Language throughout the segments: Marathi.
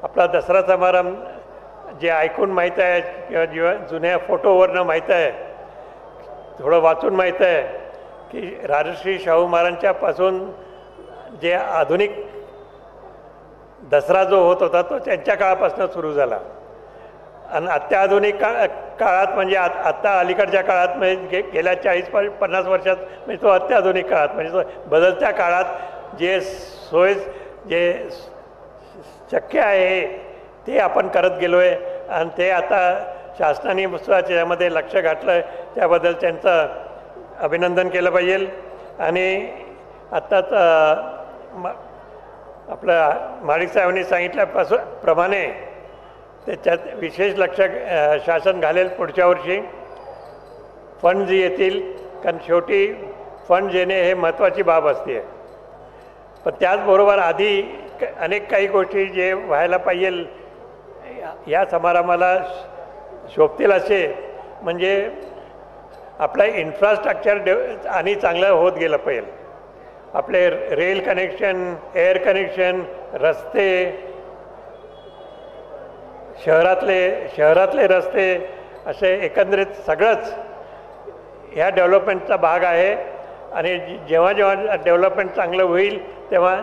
आपला दसरा समारंभ जे ऐकून माहीत आहे किंवा जुन्या फोटोवरनं माहीत आहे, थोडं वाचून माहीत आहे की राजश्री शाहू महाराजांच्यापासून जे आधुनिक दसरा जो होत होता तो त्यांच्या काळापासून सुरू झाला आणि अत्याधुनिक काळात म्हणजे आत्ता अलीकडच्या काळात म्हणजे गेल्या 40-50 वर्षात म्हणजे तो अत्याधुनिक काळात म्हणजे तो बदलत्या काळात जे जे शक्य आहे ते आपण करत गेलो आहे आणि ते आता शासनाने सुद्धा त्याच्यामध्ये लक्ष घातलं आहे. त्याबद्दल त्यांचं अभिनंदन केलं पाहिजे. आणि आत्ताच आपलं माडिक साहेबांनी सांगितल्यापासून प्रमाणे त्याच्यात विशेष लक्ष शासन घालेल पुढच्या वर्षी फंड येतील, कारण शेवटी फंड येणे हे महत्त्वाची बाब असते. पण त्याचबरोबर आधी अनेक काही गोष्टी जे व्हायला पाहिजे या समारंभाला शोभतील असे म्हणजे आपलं इन्फ्रास्ट्रक्चर आणि चांगलं होत गेलं पाहिजे. आपले रेल कनेक्शन, एअर कनेक्शन, रस्ते, शहरातले रस्ते असे एकंदरीत सगळंच ह्या डेव्हलपमेंटचा भाग आहे. आणि जेव्हा जेव्हा डेव्हलपमेंट चांगलं होईल तेव्हा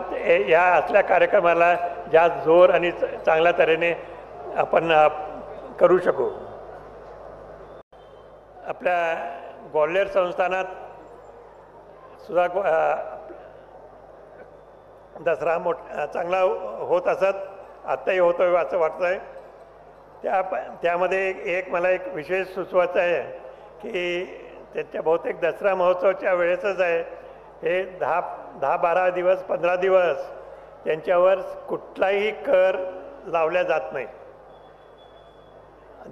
या असल्या कार्यक्रमाला जास्त जोर आणि चांगल्या तऱ्हेने आपण करू शकू. आपल्या ग्वाल्हेर संस्थानात सुद्धा दसरा चांगला होत असत, आत्ताही होतो असं वाटतं आहे. त्यामध्ये एक मला एक विशेष सुचवायचं आहे की त्यांच्या बहुतेक दसरा महोत्सवाच्या वेळेसच आहे हे 10-12 दिवस 15 दिवस त्यांच्यावर कुठलाही कर लावल्या जात नाही.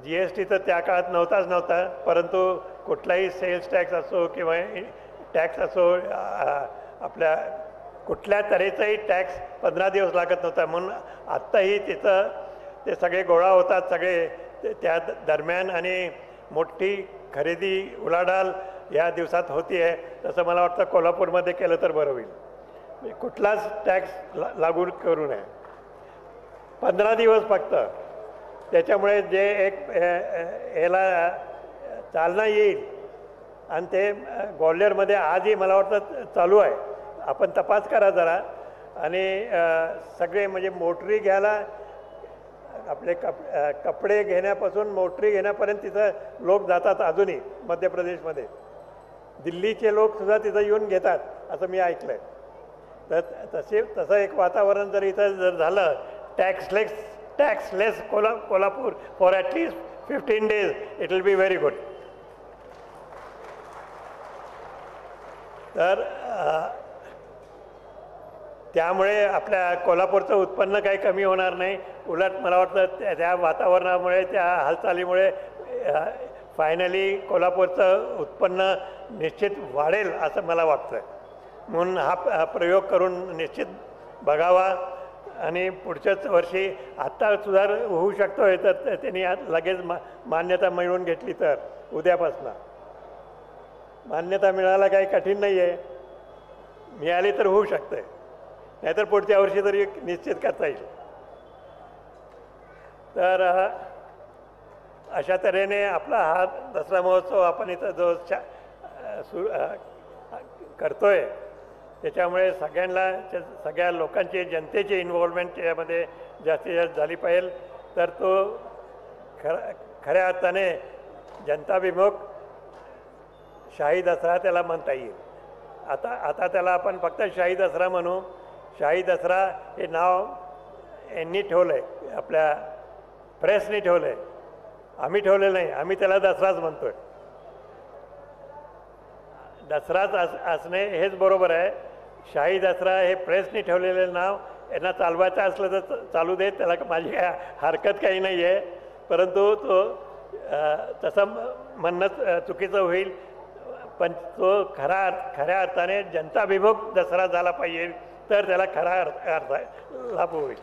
GST तर त्या काळात नव्हता, परंतु कुठलाही सेल्स टॅक्स असो किंवा टॅक्स असो आपल्या कुठल्या तऱ्हेचाही टॅक्स 15 दिवस लागत नव्हता. म्हणून आत्ताही तिथं ते सगळे गोळा होतात सगळे त्या दरम्यान आणि मोठी खरेदी उलाढाल या दिवसात होती आहे. तसं मला वाटतं कोल्हापूरमध्ये केलं तर बरं होईल. कुठलाच टॅक्स लागू करू नये, 15 दिवस फक्त. त्याच्यामुळे जे एक याला चालना येईल आणि ते ग्वाल्हेरमध्ये आजही मला वाटतं चालू आहे. आपण तपास करा जरा. आणि सगळे म्हणजे मोटरी घ्यायला आपले कपडे घेण्यापासून मोटरी घेण्यापर्यंत तिथं लोक जातात. अजूनही मध्य प्रदेशमध्ये दिल्लीचे लोकसुद्धा तिथं येऊन घेतात असं मी ऐकलं आहे. तर तसं एक वातावरण जर इथं जर झालं taxless Kolhapur for at least 15 days it will be very good. तर त्यामुळे आपल्या कोल्हापूरचं उत्पन्न काही कमी होणार नाही. उलट मला वाटतं त्या वातावरणामुळे त्या हालचालीमुळे फायनली कोल्हापूरचं उत्पन्न निश्चित वाढेल असं मला वाटतं. म्हणून हा प्रयोग करून निश्चित बघावा. आणि पुढच्याच वर्षी आत्ता सुधार होऊ शकतो आहे तर त्यांनी लगेच मान्यता मिळवून घेतली तर उद्यापासून मान्यता मिळायला काही कठीण नाही आहे. मिळाली तर होऊ शकतं, नाहीतर पुढच्या वर्षी तरी निश्चित करता येईल. तर अशा तऱ्हेने आपला हा दसरा महोत्सव आपण इथं जो करतो आहे त्याच्यामुळे सगळ्या लोकांची जनतेची इन्व्हॉल्वमेंट त्यामध्ये जास्तीत जास्त झाली पाहिजे. तर तो खऱ्या अर्थाने जनताभिमुख शाही दसरा त्याला म्हणता येईल. आता त्याला आपण फक्त शाही दसरा म्हणू. शाही दसरा हे नाव यांनी ठेवलं आहे, आपल्या प्रेसने ठेवलं आहे, आम्ही ठेवलेलं नाही. आम्ही त्याला दसराच म्हणतो आहे. दसराच असणे हेच बरोबर आहे. शाही दसरा हे प्रेसने ठेवलेलं नाव यांना चालवायचं असलं तर चालू देत, त्याला माझी हरकत काही नाही आहे. परंतु तो तसं म्हणणं चुकीचं होईल. पण तो खऱ्या अर्थाने जनताभिमुख दसरा झाला पाहिजे तर त्याला खरा अर्थ लाभ होईल.